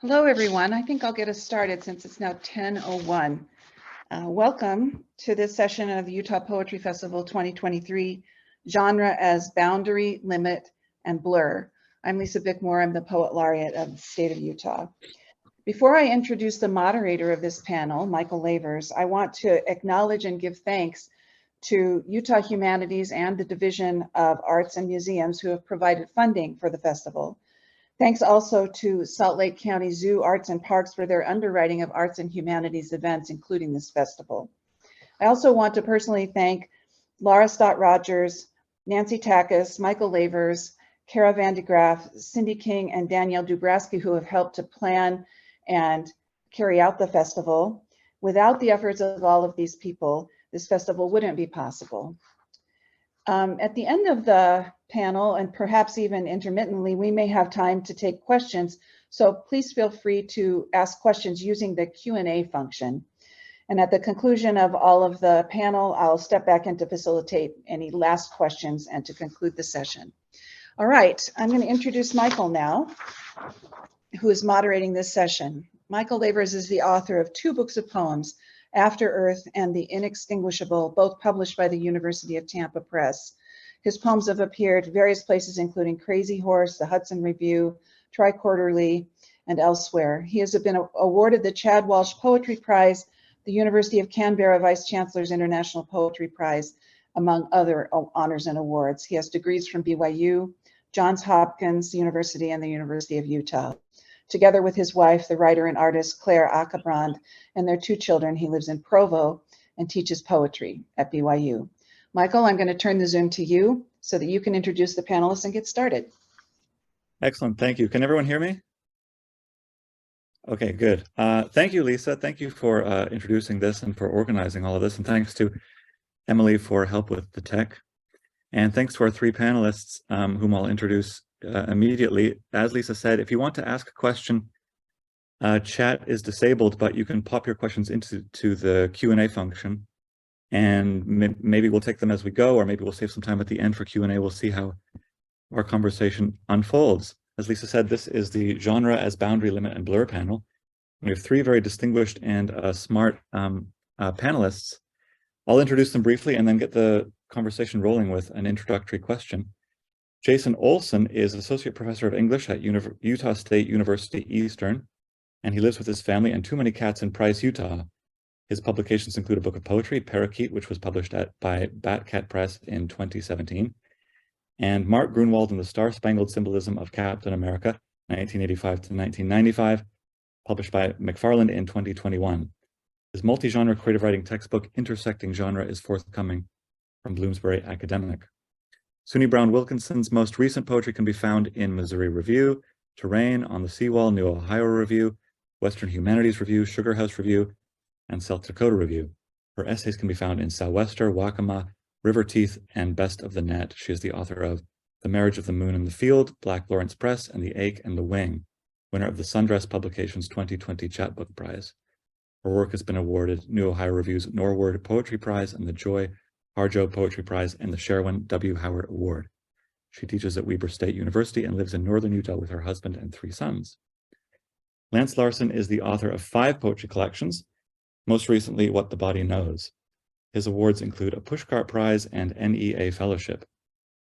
Hello, everyone. I think I'll get us started since it's now 10:01. Welcome to this session of the Utah Poetry Festival 2023, Genre as Boundary, Limit, and Blur. I'm Lisa Bickmore. I'm the Poet Laureate of the state of Utah. Before I introduce the moderator of this panel, Michael Lavers, I want to acknowledge and give thanks to Utah Humanities and the Division of Arts and Museums who have provided funding for the festival. Thanks also to Salt Lake County Zoo, Arts and Parks for their underwriting of arts and humanities events, including this festival. I also want to personally thank Laura Stott Rogers, Nancy Takis, Michael Lavers, Kara Van de Graaf, Cindy King, and Danielle Dubraski, who have helped to plan and carry out the festival. Without the efforts of all of these people, this festival wouldn't be possible. At the end of the panel, and perhaps even intermittently, we may have time to take questions. So please feel free to ask questions using the Q&A function. And at the conclusion of all of the panel, I'll step back in to facilitate any last questions and to conclude the session. All right, I'm going to introduce Michael now, who is moderating this session. Michael Lavers is the author of 2 books of poems, After Earth and The Inextinguishable, both published by the University of Tampa Press. His poems have appeared various places, including Crazy Horse, the Hudson Review, Tri-Quarterly, and elsewhere. He has been awarded the Chad Walsh Poetry Prize, the University of Canberra Vice Chancellor's International Poetry Prize, among other honors and awards. He has degrees from BYU, Johns Hopkins University, and the University of Utah. Together with his wife, the writer and artist Claire Accabrand, and their 2 children, he lives in Provo and teaches poetry at BYU. Michael, I'm going to turn the Zoom to you so that you can introduce the panelists and get started. Excellent, thank you. Can everyone hear me? Okay, good. Thank you, Lisa. Thank you for introducing this and for organizing all of this. And thanks to Emily for help with the tech. And thanks to our 3 panelists, whom I'll introduce immediately. As Lisa said, if you want to ask a question, chat is disabled, but you can pop your questions into the Q&A function, and maybe we'll take them as we go, or maybe we'll save some time at the end for Q&A. We'll see how our conversation unfolds. As Lisa said, this is the Genre as Boundary, Limit, and Blur panel. We have 3 very distinguished and smart panelists. I'll introduce them briefly and then get the conversation rolling with an introductory question. Jason Olson is Associate Professor of English at Utah State University Eastern, and he lives with his family and Too Many Cats in Price, Utah. His publications include a book of poetry, Parakeet, which was published by Batcat Press in 2017, and Mark Grunwald and the Star-Spangled Symbolism of Captain America, 1985 to 1995, published by McFarland in 2021. His multi-genre creative writing textbook, Intersecting Genre, is forthcoming from Bloomsbury Academic. SUNY Brown Wilkinson's most recent poetry can be found in Missouri Review, Terrain, On the Seawall, New Ohio Review, Western Humanities Review, Sugar House Review, and South Dakota Review. Her essays can be found in Sou'wester, Waccamaw, River Teeth, and Best of the Net. She is the author of The Marriage of the Moon and the Field, Black Lawrence Press, and The Ache and the Wing, winner of the Sundress Publications 2020 Chatbook Prize. Her work has been awarded New Ohio Review's Norward Poetry Prize and the Joy Harjo Poetry Prize and the Sherwin W. Howard Award. She teaches at Weber State University and lives in northern Utah with her husband and 3 sons. Lance Larson is the author of 5 poetry collections, most recently What the Body Knows. His awards include a Pushcart Prize and NEA Fellowship.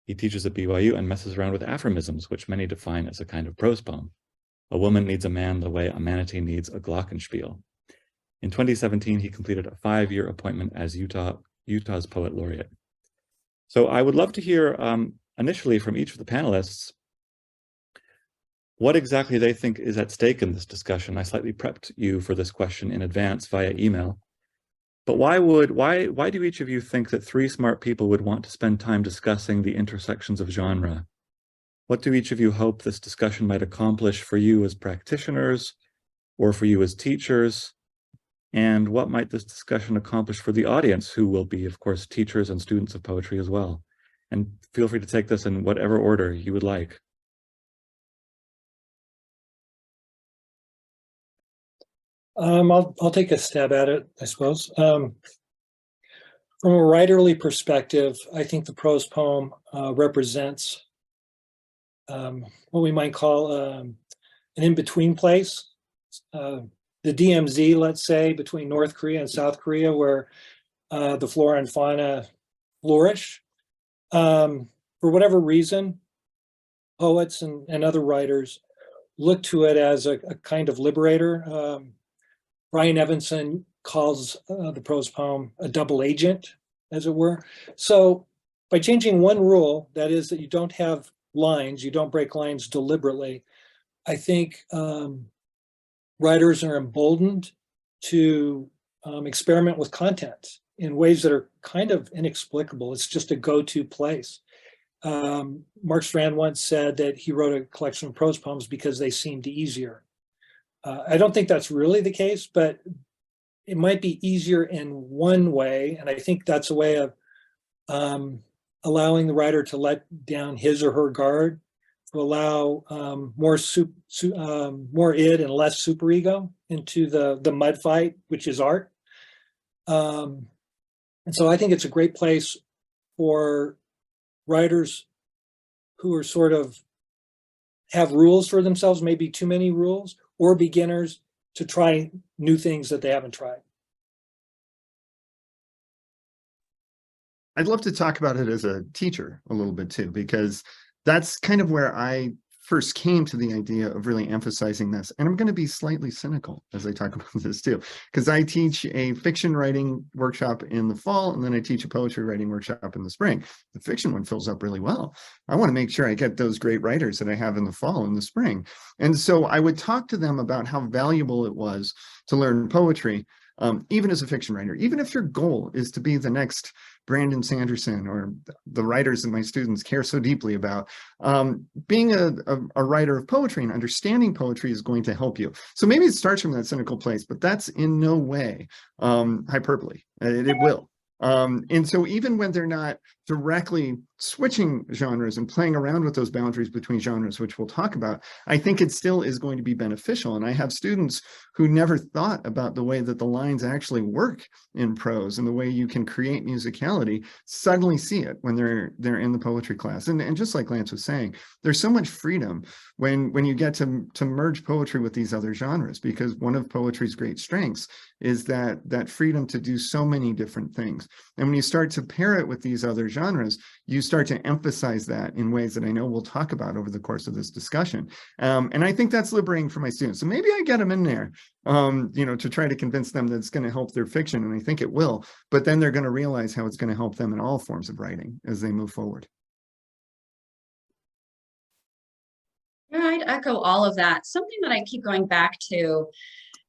He teaches at BYU and messes around with aphorisms, which many define as a kind of prose poem. A woman needs a man the way a manatee needs a glockenspiel. In 2017, he completed a 5-year appointment as Utah's Poet Laureate. So I would love to hear initially from each of the panelists what exactly they think is at stake in this discussion. I slightly prepped you for this question in advance via email, but why do each of you think that 3 smart people would want to spend time discussing the intersections of genre? What do each of you hope this discussion might accomplish for you as practitioners or for you as teachers? And what might this discussion accomplish for the audience, who will be, of course, teachers and students of poetry as well? And feel free to take this in whatever order you would like. I'll take a stab at it, I suppose. From a writerly perspective, I think the prose poem represents what we might call an in-between place the DMZ, let's say, between North Korea and South Korea, where the flora and fauna flourish. For whatever reason, poets and other writers look to it as a kind of liberator. Brian Evanson calls the prose poem a double agent, as it were. So by changing one rule, that is that you don't have lines, you don't break lines deliberately, I think writers are emboldened to experiment with content in ways that are kind of inexplicable. It's just a go-to place. Mark Strand once said that he wrote a collection of prose poems because they seemed easier. I don't think that's really the case, but it might be easier in one way. And I think that's a way of allowing the writer to let down his or her guard, to allow more id and less superego into the mud fight, which is art. And so I think it's a great place for writers who are sort of have rules for themselves, maybe too many rules, or beginners to try new things that they haven't tried. I'd love to talk about it as a teacher a little bit too, because that's kind of where I first came to the idea of really emphasizing this. And I'm going to be slightly cynical as I talk about this too, because I teach a fiction writing workshop in the fall, and then I teach a poetry writing workshop in the spring. The fiction one fills up really well. I want to make sure I get those great writers that I have in the fall and the spring. And so I would talk to them about how valuable it was to learn poetry, even as a fiction writer, even if your goal is to be the next Brandon Sanderson or the writers that my students care so deeply about. Being a writer of poetry and understanding poetry is going to help you. So maybe it starts from that cynical place, but that's in no way hyperbole. It will. And so even when they're not directly switching genres and playing around with those boundaries between genres, which we'll talk about, I think it still is going to be beneficial. And I have students who never thought about the way that the lines actually work in prose and the way you can create musicality, suddenly see it when they're in the poetry class. And just like Lance was saying, there's so much freedom when you get to merge poetry with these other genres, because one of poetry's great strengths is that freedom to do so many different things. And when you start to pair it with these other genres, you start to emphasize that in ways that I know we'll talk about over the course of this discussion. And I think that's liberating for my students. So maybe I get them in there, to try to convince them that it's going to help their fiction. And I think it will, but then they're going to realize how it's going to help them in all forms of writing as they move forward. Yeah, I'd echo all of that. Something that I keep going back to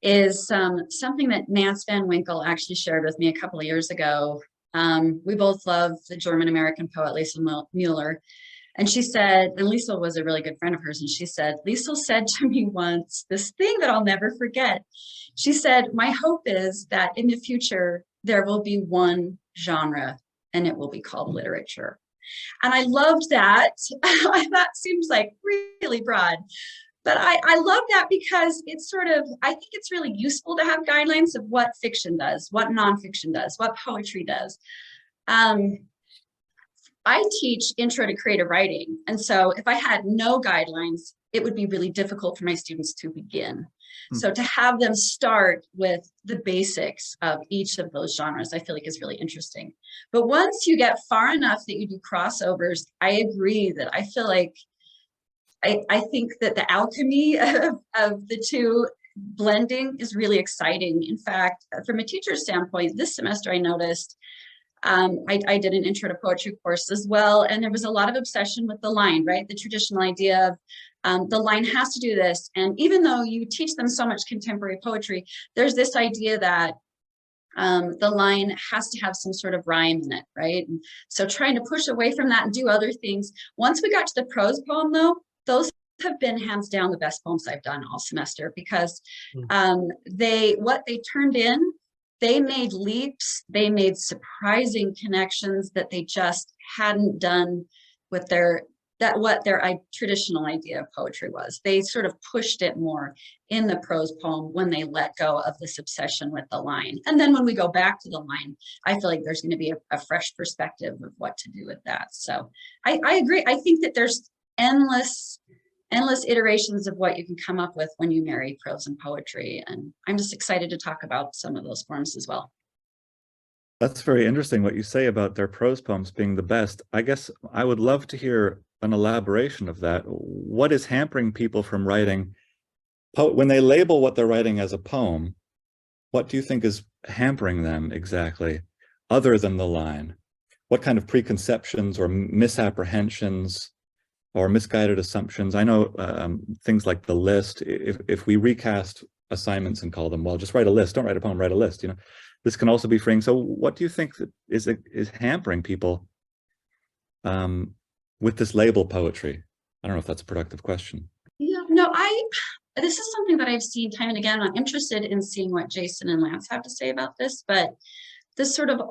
is something that Nance Van Winkle actually shared with me a couple of years ago. We both love the German-American poet Lisa Mueller. And she said, and Lisa was a really good friend of hers, and she said, Lisa said to me once, this thing that I'll never forget. She said, my hope is that in the future, there will be one genre, and it will be called literature. And I loved that. That seems like really broad. But I love that because it's sort of, I think it's really useful to have guidelines of what fiction does, what nonfiction does, what poetry does. I teach intro to creative writing. And so if I had no guidelines, it would be really difficult for my students to begin. So to have them start with the basics of each of those genres, I feel like is really interesting. But once you get far enough that you do crossovers, I agree that I feel like I think that the alchemy of the two blending is really exciting. In fact, from a teacher's standpoint, this semester I noticed, I did an intro to poetry course as well, and there was a lot of obsession with the line, right? The traditional idea of the line has to do this. And even though you teach them so much contemporary poetry, there's this idea that the line has to have some sort of rhyme in it, right? And so trying to push away from that and do other things. Once we got to the prose poem though, those have been hands down the best poems I've done all semester, because what they turned in, they made leaps, they made surprising connections that they just hadn't done with what their traditional idea of poetry was. They sort of pushed it more in the prose poem when they let go of this obsession with the line. And then when we go back to the line, I feel like there's going to be a fresh perspective of what to do with that. So I agree. I think that there's endless endless iterations of what you can come up with when you marry prose and poetry. And I'm just excited to talk about some of those forms as well. That's very interesting what you say about their prose poems being the best. I guess I would love to hear an elaboration of that. What is hampering people from writing, when they label what they're writing as a poem, what do you think is hampering them exactly, other than the line? What kind of preconceptions or misapprehensions or misguided assumptions? I know things like the list, if we recast assignments and call them, well, just write a list, don't write a poem, write a list, you know, this can also be freeing. So what do you think is hampering people with this label poetry? I don't know if that's a productive question. Yeah, no, this is something that I've seen time and again. I'm interested in seeing what Jason and Lance have to say about this, but this sort of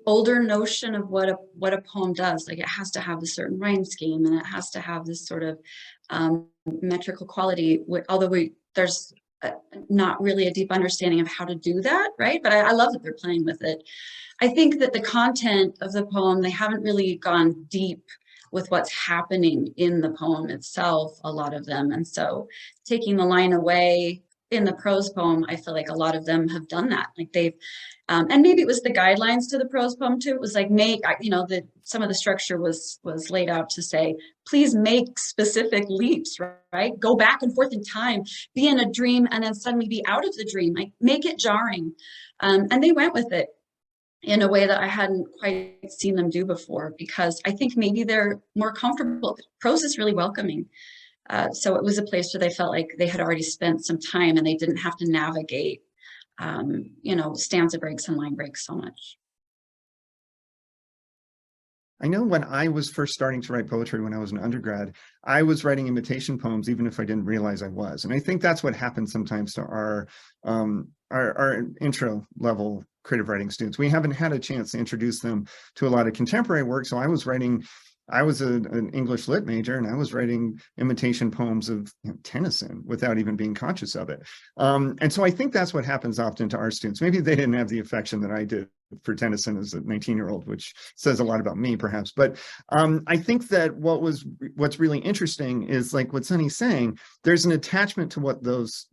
older notion of what a poem does, like it has to have a certain rhyme scheme and it has to have this sort of metrical quality, although there's not really a deep understanding of how to do that, right? But I love that they're playing with it. I think that the content of the poem, they haven't really gone deep with what's happening in the poem itself, a lot of them. And so taking the line away in the prose poem, I feel like a lot of them have done that. Like they've, and maybe it was the guidelines to the prose poem too. It was like some of the structure was laid out to say, please make specific leaps, right? Go back and forth in time, be in a dream and then suddenly be out of the dream, like make it jarring. And they went with it in a way that I hadn't quite seen them do before, because I think maybe they're more comfortable. Prose is really welcoming. So it was a place where they felt like they had already spent some time and they didn't have to navigate, stanza breaks and line breaks so much. I know when I was first starting to write poetry when I was an undergrad, I was writing imitation poems, even if I didn't realize I was. And I think that's what happens sometimes to our intro level creative writing students. We haven't had a chance to introduce them to a lot of contemporary work. So I was an English lit major, and I was writing imitation poems of Tennyson without even being conscious of it. And so I think that's what happens often to our students. Maybe they didn't have the affection that I did for Tennyson as a 19-year-old, which says a lot about me, perhaps. But I think that what's really interesting is, like what Sunny's saying, there's an attachment to what those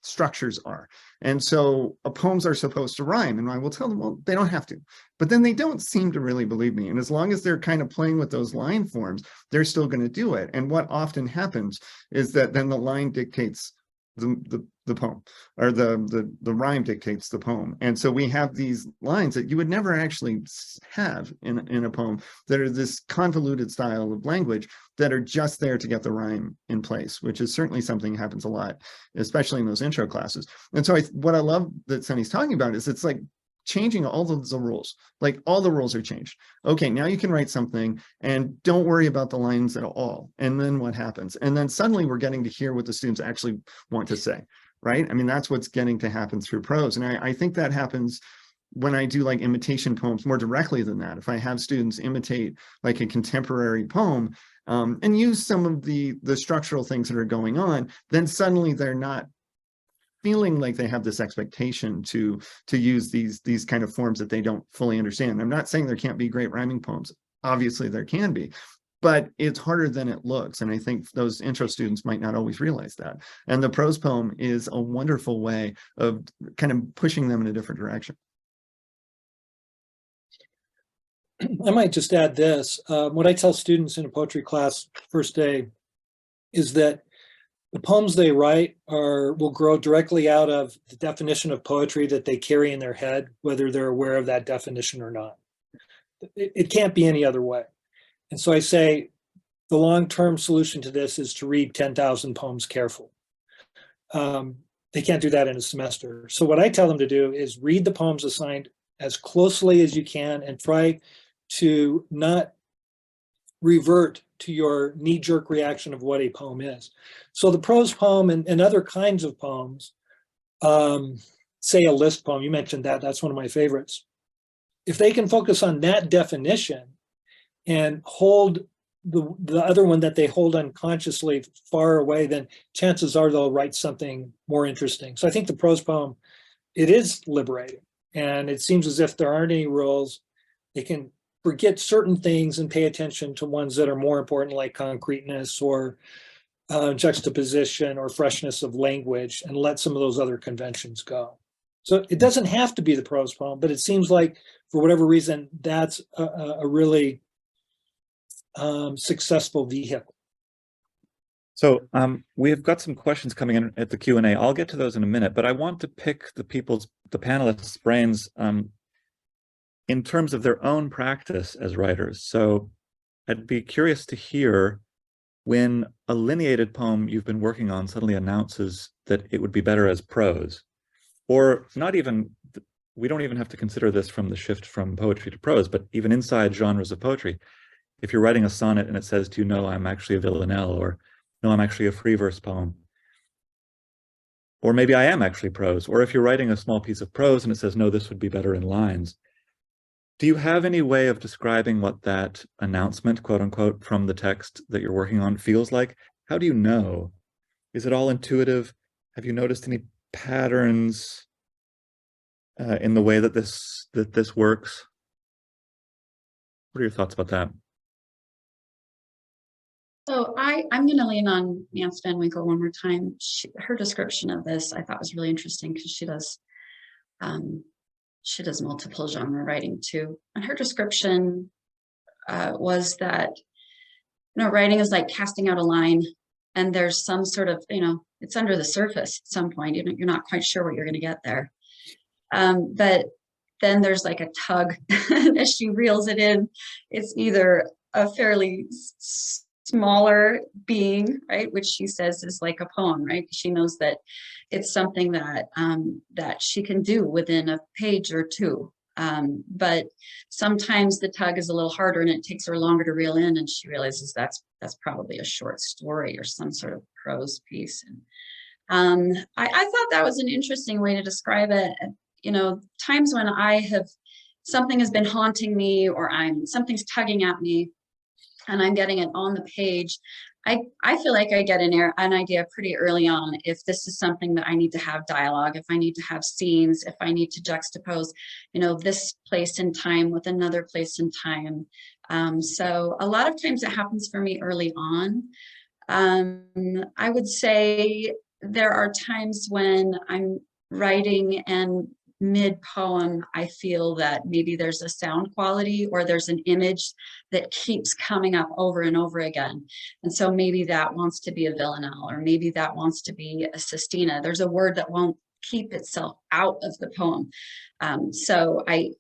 structures are. And so poems are supposed to rhyme, and I will tell them, well, they don't have to. But then they don't seem to really believe me. And as long as they're kind of playing with those line forms, they're still going to do it. And what often happens is that then the line dictates the poem, or the rhyme dictates the poem. And so we have these lines that you would never actually have in a poem, that are this convoluted style of language that are just there to get the rhyme in place, which is certainly something that happens a lot, especially in those intro classes. And so what I love that Sunny's talking about is it's like changing all of the rules. Like all the rules are changed. Okay, now you can write something and don't worry about the lines at all. And then what happens? And then suddenly we're getting to hear what the students actually want to say, right? I mean, that's what's getting to happen through prose. And I think that happens when I do like imitation poems more directly than that. If I have students imitate like a contemporary poem and use some of the structural things that are going on, then suddenly they're not feeling like they have this expectation to use these kind of forms that they don't fully understand. I'm not saying there can't be great rhyming poems. Obviously there can be, but it's harder than it looks. And I think those intro students might not always realize that. And the prose poem is a wonderful way of kind of pushing them in a different direction. I might just add this. What I tell students in a poetry class first day is that the poems they write will grow directly out of the definition of poetry that they carry in their head, whether they're aware of that definition or not. It can't be any other way. And so I say the long-term solution to this is to read 10,000 poems carefully. They can't do that in a semester. So what I tell them to do is read the poems assigned as closely as you can and try to not revert to your knee-jerk reaction of what a poem is. So the prose poem and other kinds of poems, say a list poem, you mentioned that's one of my favorites. If they can focus on that definition and hold the other one that they hold unconsciously far away, then chances are they'll write something more interesting. So I think the prose poem, it is liberating. And it seems as if there aren't any rules. They can forget certain things and pay attention to ones that are more important, like concreteness or juxtaposition or freshness of language and let some of those other conventions go. So it doesn't have to be the prose poem, but it seems like for whatever reason, that's a really successful vehicle. So we have got some questions coming in at the Q&A. I'll get to those in a minute, but I want to pick the panelists' brains in terms of their own practice as writers. So I'd be curious to hear when a lineated poem you've been working on suddenly announces that it would be better as prose, or not even, we don't even have to consider this from the shift from poetry to prose, but even inside genres of poetry. If you're writing a sonnet and it says to you, no, I'm actually a villanelle, or no, I'm actually a free verse poem. Or maybe I am actually prose. Or if you're writing a small piece of prose and it says, no, this would be better in lines. Do you have any way of describing what that announcement, quote unquote, from the text that you're working on feels like? How do you know? Is it all intuitive? Have you noticed any patterns in the way that this works? What are your thoughts about that? So I'm going to lean on Nance Van Winkle one more time. Her description of this I thought was really interesting because she does multiple genre writing too. And her description was that, writing is like casting out a line, and there's some sort of, it's under the surface at some point. You're not quite sure what you're going to get there. But then there's like a tug as she reels it in. It's either a fairly smaller being, right, which she says is like a poem, right? She knows that it's something that that she can do within a page or two. But sometimes the tug is a little harder and it takes her longer to reel in, and she realizes that's probably a short story or some sort of prose piece. And I thought that was an interesting way to describe it. Times when something has been haunting me, or something's tugging at me, and I'm getting it on the page, I feel like I get an idea pretty early on if this is something that I need to have dialogue, if I need to have scenes, if I need to juxtapose, this place in time with another place in time. So a lot of times it happens for me early on. I would say there are times when I'm writing and mid-poem, I feel that maybe there's a sound quality or there's an image that keeps coming up over and over again. And so maybe that wants to be a villanelle, or maybe that wants to be a sestina. There's a word that won't keep itself out of the poem. So I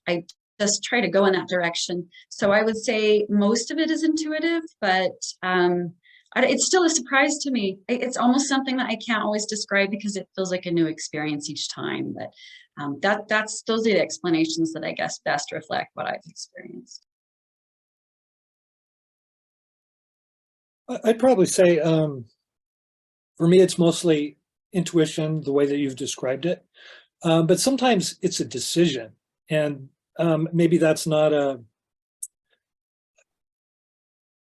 just try to go in that direction. So I would say most of it is intuitive, but it's still a surprise to me. It's almost something that I can't always describe because it feels like a new experience each time. But those are the explanations that I guess best reflect what I've experienced. I'd probably say for me, it's mostly intuition, the way that you've described it. But sometimes it's a decision, and maybe that's not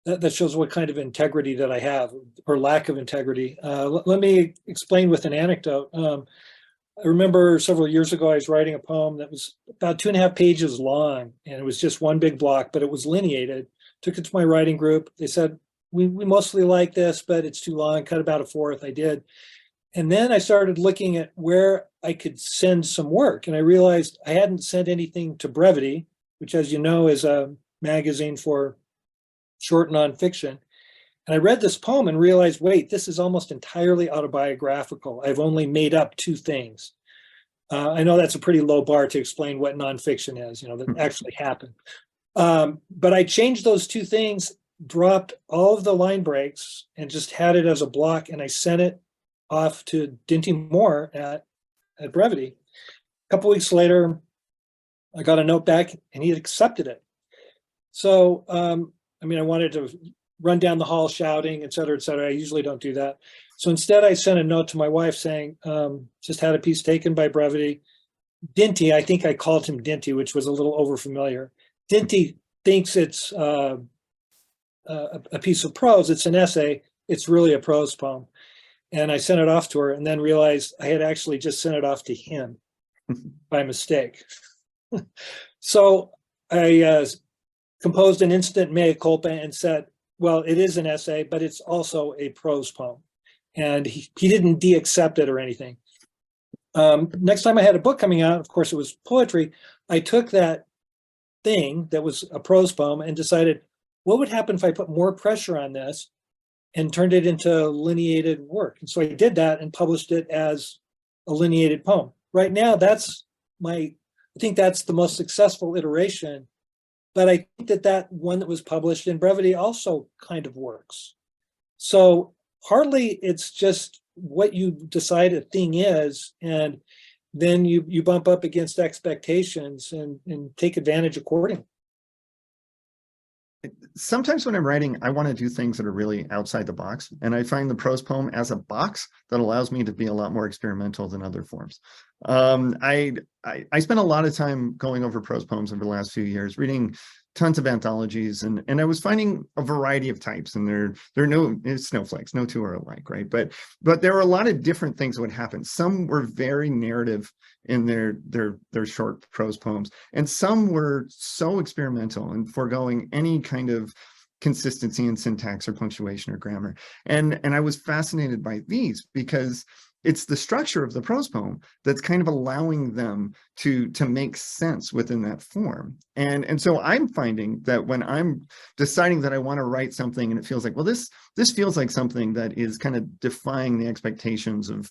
that shows what kind of integrity that I have, or lack of integrity. Let me explain with an anecdote. I remember several years ago, I was writing a poem that was about 2.5 pages long, and it was just one big block, but it was lineated. Took it to my writing group. They said, we mostly like this, but it's too long, cut about a fourth. I did. And then I started looking at where I could send some work, and I realized I hadn't sent anything to Brevity, which, as you know, is a magazine for short nonfiction. And I read this poem and realized, wait, this is almost entirely autobiographical. I've only made up 2 things. I know that's a pretty low bar to explain what nonfiction is, that actually happened. But I changed those 2 things, dropped all of the line breaks, and just had it as a block. And I sent it off to Dinty Moore at Brevity. A couple weeks later, I got a note back and he had accepted it. So, I wanted to run down the hall shouting, et cetera, et cetera. I usually don't do that. So instead I sent a note to my wife saying, just had a piece taken by Brevity. Dinty, I think I called him Dinty, which was a little overfamiliar. Dinty thinks it's a piece of prose. It's an essay. It's really a prose poem. And I sent it off to her and then realized I had actually just sent it off to him by mistake. So I composed an instant mea culpa and said, well, it is an essay, but it's also a prose poem. and he didn't de-accept it or anything. Next time I had a book coming out, of course it was poetry, I took that thing that was a prose poem and decided, what would happen if I put more pressure on this and turned it into lineated work? And so I did that and published it as a lineated poem. Right now, I think that's the most successful iteration, but I think that one that was published in Brevity also kind of works. So partly it's just what you decide a thing is, and then you bump up against expectations and take advantage accordingly. Sometimes when I'm writing, I want to do things that are really outside the box. And I find the prose poem as a box that allows me to be a lot more experimental than other forms. I spent a lot of time going over prose poems over the last few years, reading tons of anthologies, and I was finding a variety of types, and there are no snowflakes, no two are alike, right? But there were a lot of different things that would happen. Some were very narrative in their short prose poems, and some were so experimental and foregoing any kind of consistency in syntax or punctuation or grammar. And I was fascinated by these because it's the structure of the prose poem that's kind of allowing them to make sense within that form. And so I'm finding that when I'm deciding that I want to write something and it feels like, well, this feels like something that is kind of defying the expectations of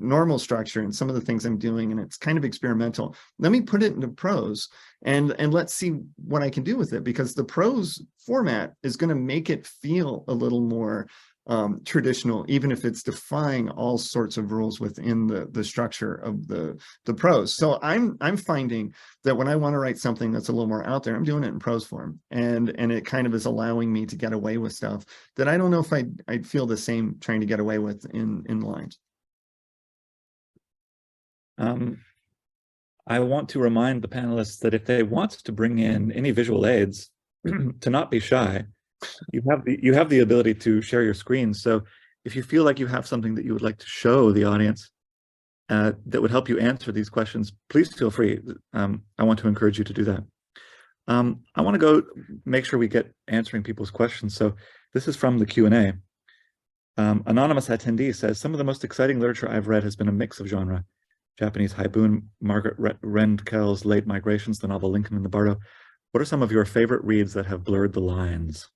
normal structure and some of the things I'm doing, and it's kind of experimental, let me put it into prose and let's see what I can do with it, because the prose format is going to make it feel a little more traditional, even if it's defying all sorts of rules within the structure of the prose. So I'm finding that when I want to write something that's a little more out there, I'm doing it in prose form, and it kind of is allowing me to get away with stuff that I don't know if I'd feel the same trying to get away with in lines. I want to remind the panelists that if they want to bring in any visual aids, to not be shy. You have the ability to share your screen. So if you feel like you have something that you would like to show the audience that would help you answer these questions, please feel free. I want to encourage you to do that. I want to go make sure we get answering people's questions. So this is from the Q&A. Anonymous attendee says, some of the most exciting literature I've read has been a mix of genre. Japanese Haibun, Margaret Rendell's Late Migrations, the novel Lincoln and the Bardo. What are some of your favorite reads that have blurred the lines?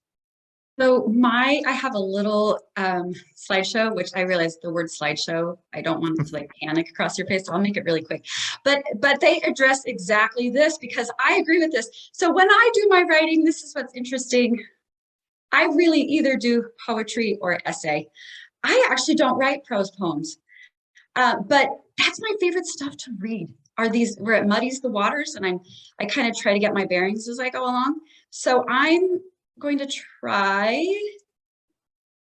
So I have a little slideshow, which I realize the word slideshow, I don't want it to like panic across your face, so I'll make it really quick. But they address exactly this, because I agree with this. So when I do my writing, this is what's interesting. I really either do poetry or essay. I actually don't write prose poems, but that's my favorite stuff to read. Are these where it muddies the waters, and I kind of try to get my bearings as I go along. So I'm going to try,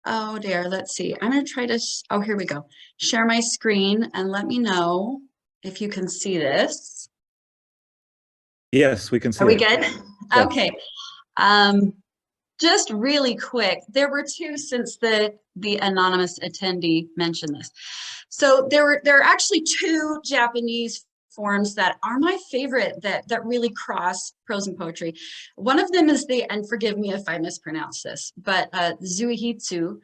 oh dear, let's see. I'm going to try to, oh, here we go. Share my screen and let me know if you can see this. Yes, we can see. Are we it. good? Yeah. Okay. Just really quick, there were two, since the anonymous attendee mentioned this. So there are actually two Japanese forms that are my favorite that really cross prose and poetry. One of them is and forgive me if I mispronounce this, but Zuihitsu.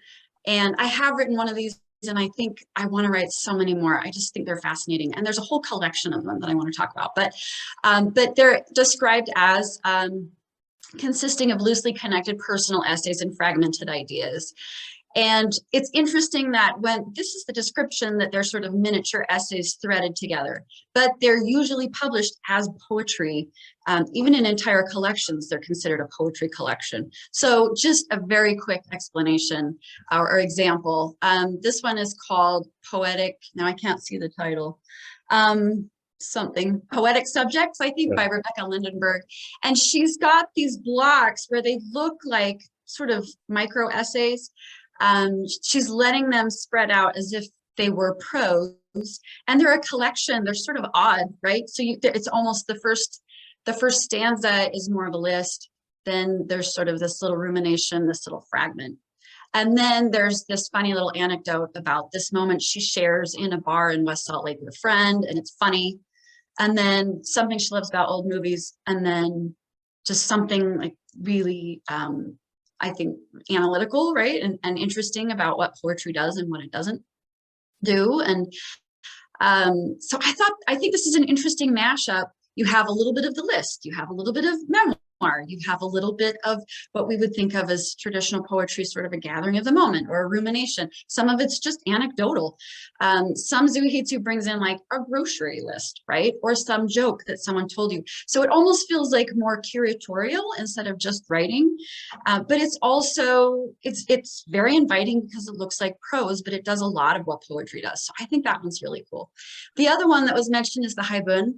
And I have written one of these, and I think I want to write so many more. I just think they're fascinating. And there's a whole collection of them that I want to talk about. But they're described as consisting of loosely connected personal essays and fragmented ideas. And it's interesting that when this is the description, that they're sort of miniature essays threaded together, but they're usually published as poetry. Even in entire collections, they're considered a poetry collection. So just a very quick explanation or example. This one is called Poetic, now I can't see the title, something, Poetic Subjects, I think, by Rebecca Lindenberg. And she's got these blocks where they look like sort of micro essays. She's letting them spread out as if they were prose, and they're a collection. They're sort of odd, right? So it's almost the first stanza is more of a list. Then there's sort of this little rumination, this little fragment. And then there's this funny little anecdote about this moment she shares in a bar in West Salt Lake with a friend, and it's funny. And then something she loves about old movies, and then just something like really I think, analytical, right? And interesting about what poetry does and what it doesn't do. And so I think this is an interesting mashup. You have a little bit of the list, you have a little bit of memoir, you have a little bit of what we would think of as traditional poetry, sort of a gathering of the moment or a rumination. Some of it's just anecdotal. Some Zuhitsu brings in like a grocery list, right? Or some joke that someone told you. So it almost feels like more curatorial instead of just writing. But it's also, it's very inviting because it looks like prose, but it does a lot of what poetry does. So I think that one's really cool. The other one that was mentioned is the Haibun.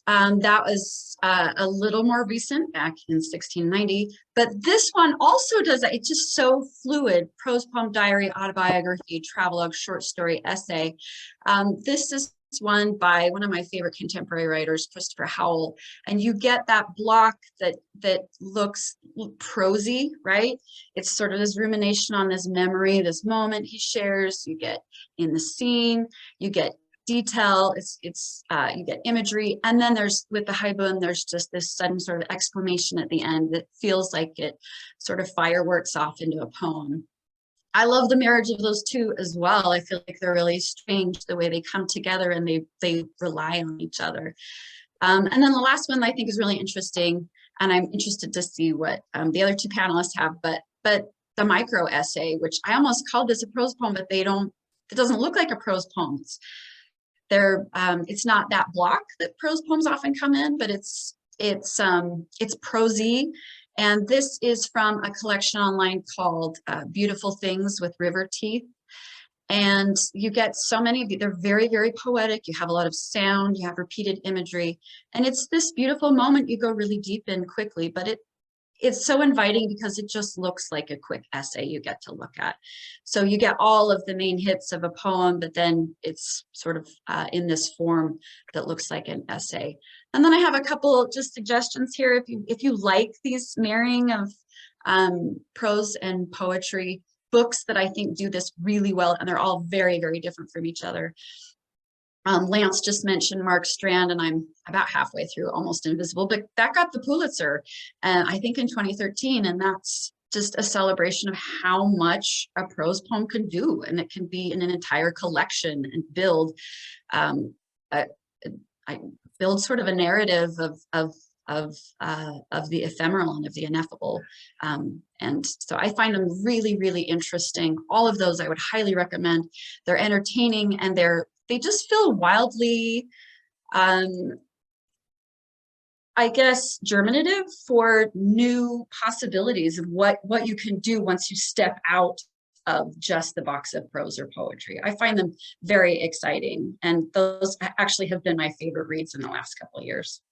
That was a little more recent, back in 1690, but this one also does that. It's just so fluid: prose, poem, diary, autobiography, travelogue, short story, essay. This is one by one of my favorite contemporary writers, Christopher Howell, and you get that block that looks prosy, right? It's sort of this rumination on this memory, this moment he shares. You get in the scene, you get detail, you get imagery, and then there's, with the Haibun, there's just this sudden sort of exclamation at the end that feels like it sort of fireworks off into a poem. I love the marriage of those two as well. I feel like they're really strange the way they come together and they rely on each other. And then the last one I think is really interesting, and I'm interested to see what the other two panelists have, but the micro essay, which I almost called this a prose poem, but it doesn't look like a prose poem. It's not that block that prose poems often come in, but it's prosy. And this is from a collection online called Beautiful Things with River Teeth. And you get so many of these. They're very, very poetic. You have a lot of sound, you have repeated imagery, and it's this beautiful moment you go really deep in quickly, but it's so inviting because it just looks like a quick essay you get to look at. So you get all of the main hits of a poem, but then it's sort of in this form that looks like an essay. And then I have a couple just suggestions here. If you like these marrying of prose and poetry, books that I think do this really well, and they're all very, very different from each other. Lance just mentioned Mark Strand, and I'm about halfway through Almost Invisible, but that got the Pulitzer, I think in 2013, and that's just a celebration of how much a prose poem can do, and it can be in an entire collection and build sort of a narrative of the ephemeral and of the ineffable. And so I find them really, really interesting. All of those I would highly recommend. They're entertaining, and they just feel wildly, I guess, germinative for new possibilities of what you can do once you step out of just the box of prose or poetry. I find them very exciting, and those actually have been my favorite reads in the last couple of years.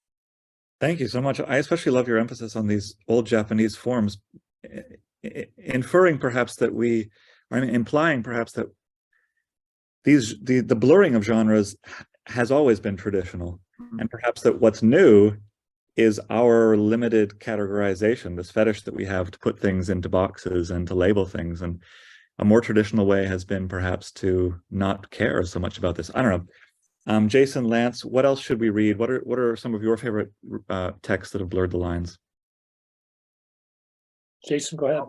Thank you so much. I especially love your emphasis on these old Japanese forms, implying perhaps that the blurring of genres has always been traditional, and perhaps that what's new is our limited categorization, this fetish that we have to put things into boxes and to label things. And a more traditional way has been perhaps to not care so much about this. I don't know. Jason, Lance, what else should we read? What are some of your favorite texts that have blurred the lines? Jason, go ahead.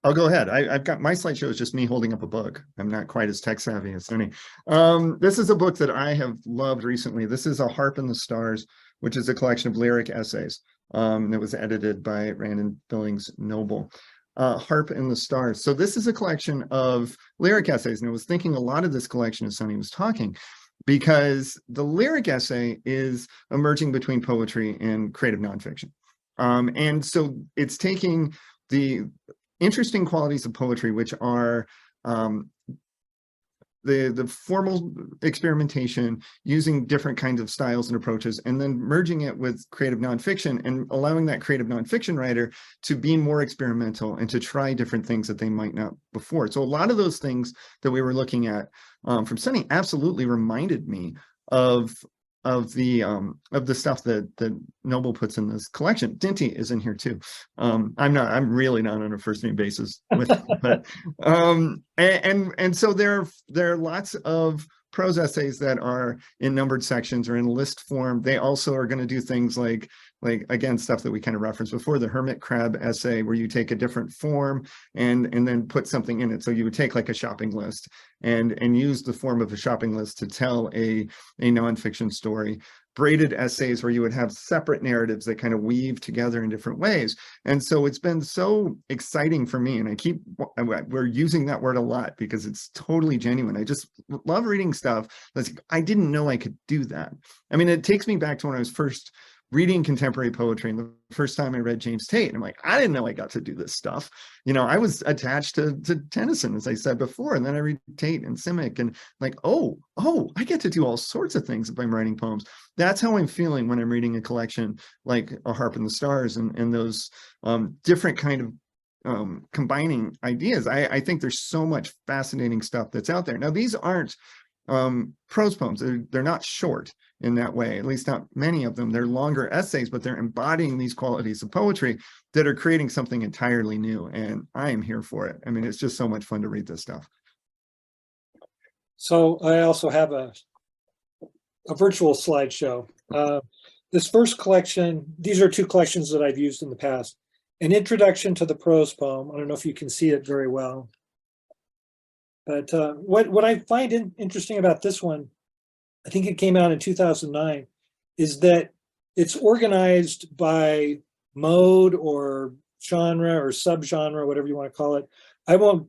I'll go ahead. I've got, my slideshow is just me holding up a book. I'm not quite as tech savvy as Tony. This is a book that I have loved recently. This is A Harp in the Stars, which is a collection of lyric essays. It was edited by Brandon Billings Noble. Harp in the Stars. So this is a collection of lyric essays, and I was thinking a lot of this collection as Sonny was talking, because the lyric essay is emerging between poetry and creative nonfiction. And so it's taking the interesting qualities of poetry, which are the formal experimentation, using different kinds of styles and approaches, and then merging it with creative nonfiction and allowing that creative nonfiction writer to be more experimental and to try different things that they might not before. So a lot of those things that we were looking at from Sonny absolutely reminded me of the stuff that Noble puts in this collection. Dinty is in here too. I'm really not on a first name basis with him, but and so there are lots of prose essays that are in numbered sections or in list form. They also are going to do things like again, stuff that we kind of referenced before, the hermit crab essay, where you take a different form and then put something in it. So you would take like a shopping list and use the form of a shopping list to tell a nonfiction story. Braided essays where you would have separate narratives that kind of weave together in different ways. And so it's been so exciting for me, and we're using that word a lot because it's totally genuine. I just love reading stuff that's, I didn't know I could do that. I mean, it takes me back to when I was first reading contemporary poetry, and the first time I read James Tate, I'm like, I didn't know I got to do this stuff. You know, I was attached to Tennyson, as I said before, and then I read Tate and Simic, and like, oh, I get to do all sorts of things if I'm writing poems. That's how I'm feeling when I'm reading a collection like A Harp in the Stars and those different kind of combining ideas. I think there's so much fascinating stuff that's out there. Now, these aren't prose poems. They're not short in that way, at least not many of them. They're longer essays, but they're embodying these qualities of poetry that are creating something entirely new. And I am here for it. I mean, it's just so much fun to read this stuff. So I also have a virtual slideshow. This first collection, these are two collections that I've used in the past. An introduction to the prose poem. I don't know if you can see it very well. But what I find interesting about this one, I think it came out in 2009, is that it's organized by mode or genre or subgenre, whatever you want to call it. I won't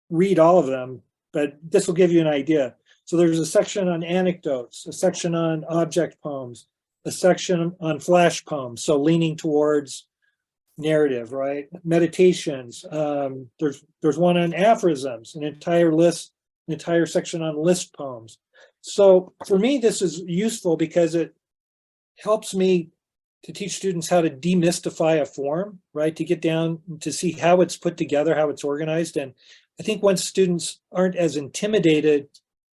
read all of them, but this will give you an idea. So there's a section on anecdotes, a section on object poems, a section on flash poems, so leaning towards narrative, right? Meditations. There's one on aphorisms, an entire section on list poems. So for me, this is useful because it helps me to teach students how to demystify a form, right? To get down to see how it's put together, how it's organized. And I think once students aren't as intimidated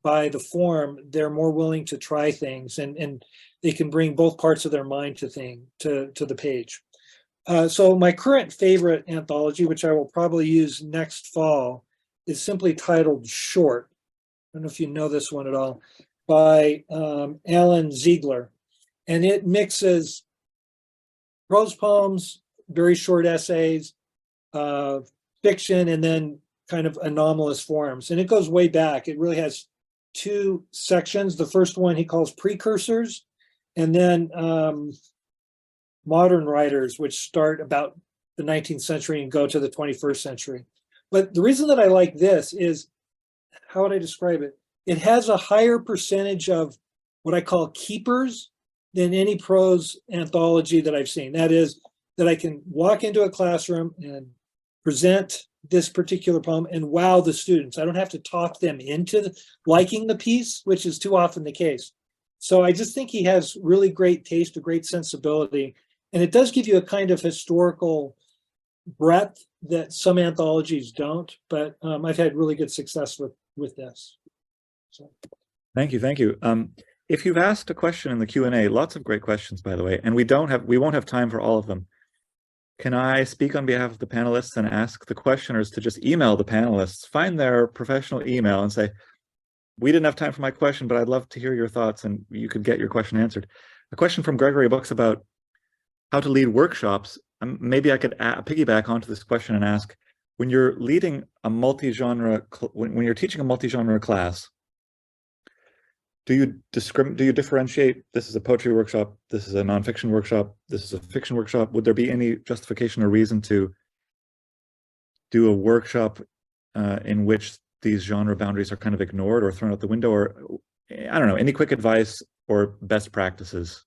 by the form, they're more willing to try things, and they can bring both parts of their mind to the page. So my current favorite anthology, which I will probably use next fall, is simply titled Short. I don't know if you know this one at all, by Alan Ziegler. And it mixes prose poems, very short essays, fiction, and then kind of anomalous forms. And it goes way back. It really has two sections. The first one he calls Precursors, and then Modern Writers, which start about the 19th century and go to the 21st century. But the reason that I like this is, how would I describe it? It has a higher percentage of what I call keepers than any prose anthology that I've seen. That is, that I can walk into a classroom and present this particular poem and wow the students. I don't have to talk them into liking the piece, which is too often the case. So I just think he has really great taste, a great sensibility, and it does give you a kind of historical breadth that some anthologies don't, but I've had really good success with this. So. Thank you. If you've asked a question in the Q&A, lots of great questions, by the way, and we won't have time for all of them. Can I speak on behalf of the panelists and ask the questioners to just email the panelists, find their professional email and say, we didn't have time for my question, but I'd love to hear your thoughts, and you could get your question answered. A question from Gregory Books about how to lead workshops. Maybe I could piggyback onto this question and ask, when you're leading a multi-genre, when you're teaching a multi-genre class, do you differentiate, this is a poetry workshop, this is a nonfiction workshop, this is a fiction workshop? Would there be any justification or reason to do a workshop in which these genre boundaries are kind of ignored or thrown out the window? Or, I don't know, any quick advice or best practices?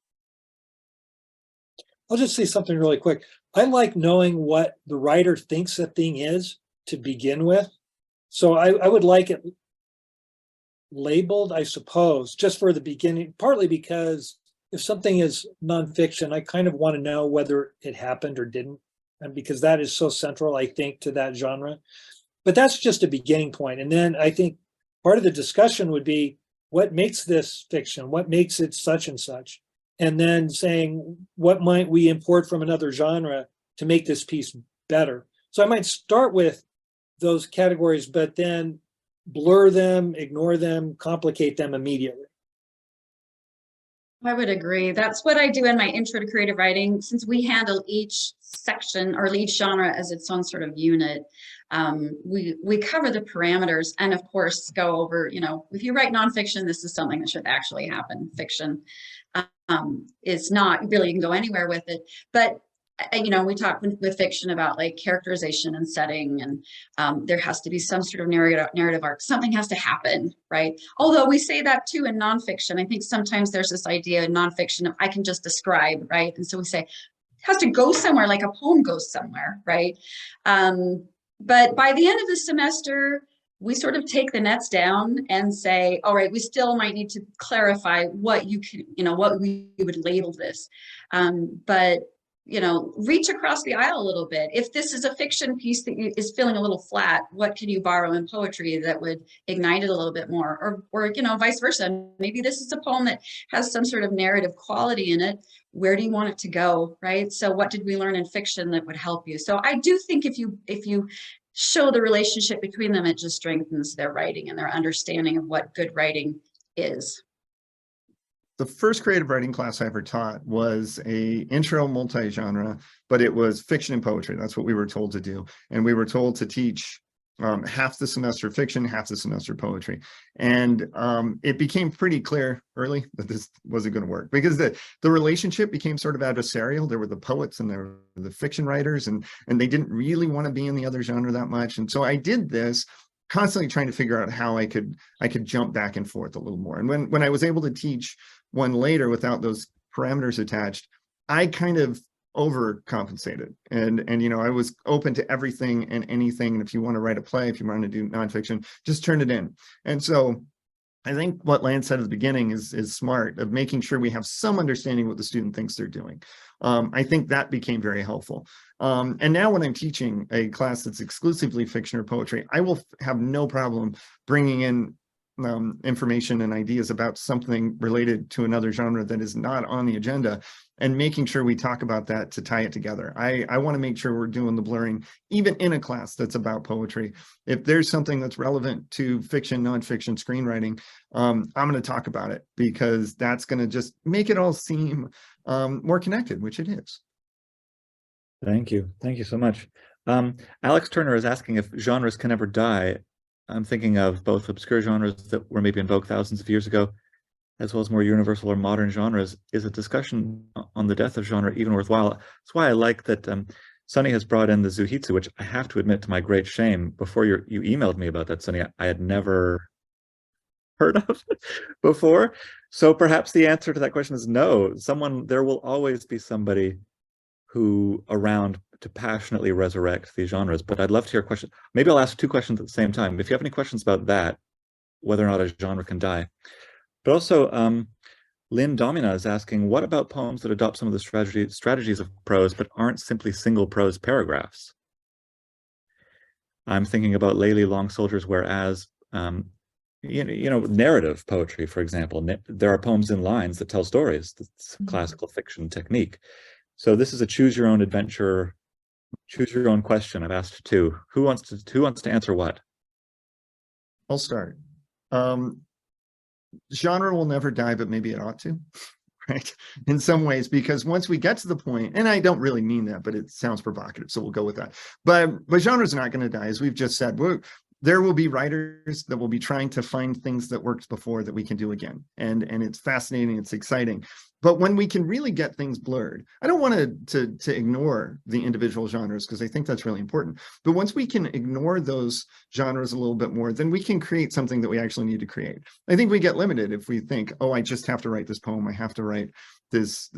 I'll just say something really quick. I like knowing what the writer thinks a thing is to begin with. So I would like it labeled, I suppose, just for the beginning, partly because if something is nonfiction, I kind of want to know whether it happened or didn't, and because that is so central, I think, to that genre. But that's just a beginning point. And then I think part of the discussion would be, what makes this fiction? What makes it such and such? And then saying, what might we import from another genre to make this piece better? So I might start with those categories, but then blur them, ignore them, complicate them immediately. I would agree. That's what I do in my intro to creative writing. Since we handle each section or each genre as its own sort of unit, we cover the parameters and of course go over, if you write nonfiction, this is something that should actually happen. Fiction is not really, you can go anywhere with it, but we talk with fiction about like characterization and setting, and there has to be some sort of narrative arc. Something has to happen, right? Although we say that too in nonfiction. I think sometimes there's this idea in nonfiction of I can just describe, right? And so we say it has to go somewhere, like a poem goes somewhere, right? But by the end of the semester, we sort of take the nets down and say, all right, we still might need to clarify what what we would label this. But reach across the aisle a little bit. If this is a fiction piece that is feeling a little flat, what can you borrow in poetry that would ignite it a little bit more? Or vice versa. Maybe this is a poem that has some sort of narrative quality in it. Where do you want it to go, right? So what did we learn in fiction that would help you? So I do think if you show the relationship between them, it just strengthens their writing and their understanding of what good writing is. The first creative writing class I ever taught was a intro multi-genre, but it was fiction and poetry. That's what we were told to do. And we were told to teach half the semester fiction, half the semester poetry. And it became pretty clear early that this wasn't going to work because the relationship became sort of adversarial. There were the poets and there were the fiction writers, and they didn't really want to be in the other genre that much. And so I did this constantly trying to figure out how I could jump back and forth a little more. And when I was able to teach one later without those parameters attached, I kind of overcompensated. And I was open to everything and anything. And if you want to write a play, if you want to do nonfiction, just turn it in. And so I think what Lance said at the beginning is smart, of making sure we have some understanding what the student thinks they're doing. I think that became very helpful. And now when I'm teaching a class that's exclusively fiction or poetry, I will have no problem bringing in information and ideas about something related to another genre that is not on the agenda, and making sure we talk about that to tie it together. I want to make sure we're doing the blurring, even in a class that's about poetry. If there's something that's relevant to fiction, nonfiction, screenwriting, I'm going to talk about it, because that's going to just make it all seem more connected, which it is. Thank you. Thank you so much. Alex Turner is asking if genres can ever die. I'm thinking of both obscure genres that were maybe in vogue thousands of years ago, as well as more universal or modern genres. Is a discussion on the death of genre even worthwhile? That's why I like that Sunny has brought in the Zuhitsu, which I have to admit, to my great shame, before you emailed me about that, Sunny, I had never heard of before. So perhaps the answer to that question is no. There will always be somebody who around to passionately resurrect these genres. But I'd love to hear a question. Maybe I'll ask two questions at the same time. If you have any questions about that, whether or not a genre can die. But also, Lynn Domina is asking, what about poems that adopt some of the strategies of prose, but aren't simply single prose paragraphs? I'm thinking about Layli Long Soldier's Whereas, narrative poetry, for example. There are poems in lines that tell stories. That's classical fiction technique. So this is a choose your own adventure, choose your own question. I've asked two. Who wants to answer what? I'll start. Genre will never die, but maybe it ought to, right? In some ways, because once we get to the point, and I don't really mean that, but it sounds provocative, so we'll go with that. But genre's not going to die, as we've just said. There will be writers that will be trying to find things that worked before that we can do again. And it's fascinating, it's exciting. But when we can really get things blurred, I don't want to ignore the individual genres, because I think that's really important. But once we can ignore those genres a little bit more, then we can create something that we actually need to create. I think we get limited if we think, oh, I just have to write this poem, I have to write this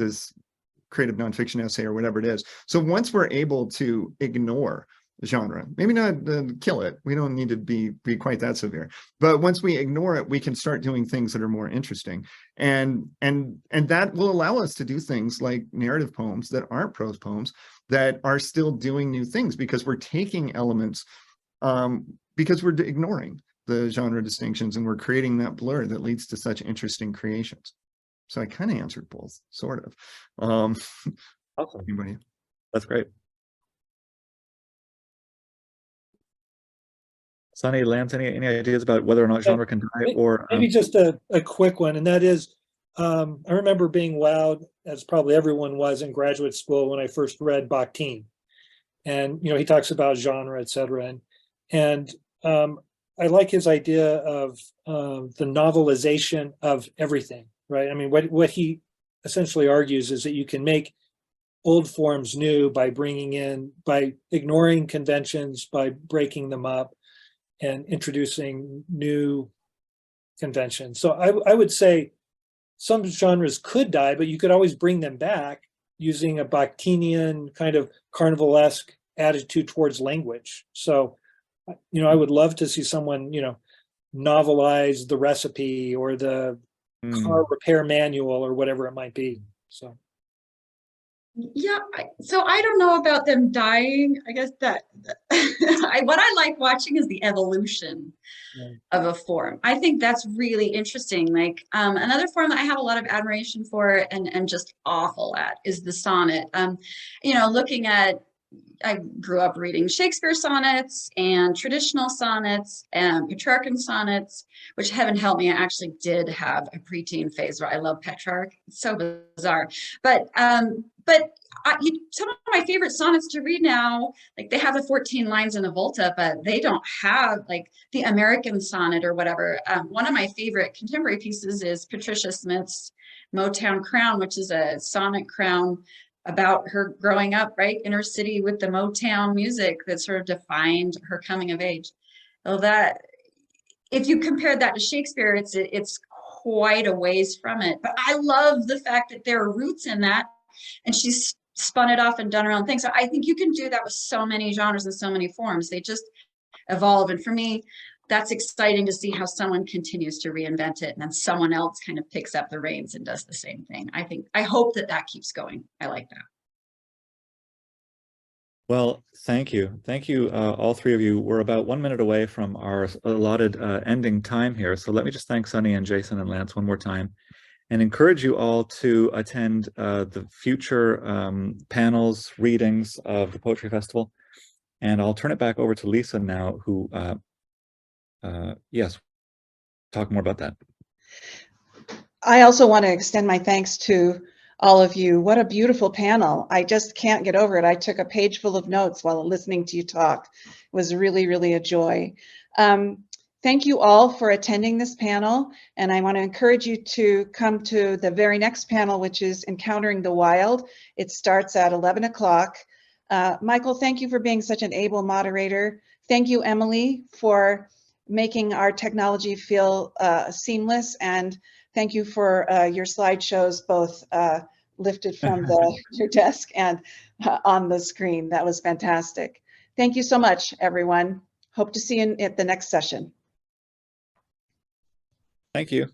creative nonfiction essay or whatever it is. So once we're able to ignore genre, maybe not kill it, we don't need to be quite that severe, but once we ignore it, we can start doing things that are more interesting, and that will allow us to do things like narrative poems that aren't prose poems, that are still doing new things, because we're taking elements, because we're ignoring the genre distinctions, and we're creating that blur that leads to such interesting creations. So I kind of answered both, sort of. Awesome. Anybody? That's great. Sunny, Lance, any ideas about whether or not genre can die, or Maybe just a quick one, and that is, I remember being wowed, as probably everyone was in graduate school, when I first read Bakhtin. And, you know, he talks about genre, et cetera. And I like his idea of the novelization of everything, right? I mean, what he essentially argues is that you can make old forms new by ignoring conventions, by breaking them up and introducing new conventions. So I would say some genres could die, but you could always bring them back using a Bakhtinian kind of carnivalesque attitude towards language. So, you know, I would love to see someone, you know, novelize The Recipe or the car repair manual or whatever it might be. So. Yeah, so I don't know about them dying. I guess that what I like watching is the evolution of a form. I think that's really interesting. Like another form that I have a lot of admiration for and just awful at is the sonnet. You know, looking at, I grew up reading Shakespeare sonnets and traditional sonnets and Petrarchan sonnets, which heaven help me, I actually did have a preteen phase where I love Petrarch. It's so bizarre. But some of my favorite sonnets to read now, like they have the 14 lines in the Volta, but they don't have like the American sonnet or whatever. One of my favorite contemporary pieces is Patricia Smith's Motown Crown, which is a sonnet crown about her growing up right inner city with the Motown music that sort of defined her coming of age. So that, if you compare that to Shakespeare, it's quite a ways from it. But I love the fact that there are roots in that, and she's spun it off and done her own thing. So I think you can do that with so many genres and so many forms. They just evolve. And for me, that's exciting to see how someone continues to reinvent it and then someone else kind of picks up the reins and does the same thing. I hope that keeps going. I like that. Well, thank you. Thank you, all three of you. We're about 1 minute away from our allotted ending time here. So let me just thank Sunny and Jason and Lance one more time and encourage you all to attend the future panels, readings of the Poetry Festival. And I'll turn it back over to Lisa now, who, yes, talk more about that. I also want to extend my thanks to all of you. What a beautiful panel. I just can't get over it. I took a page full of notes while listening to you talk. It was really, really a joy. Thank you all for attending this panel. And I want to encourage you to come to the very next panel, which is Encountering the Wild. It starts at 11 o'clock. Michael, thank you for being such an able moderator. Thank you, Emily, for making our technology feel seamless. And thank you for your slideshows, both lifted from your desk and on the screen. That was fantastic. Thank you so much, everyone. Hope to see you at the next session. Thank you.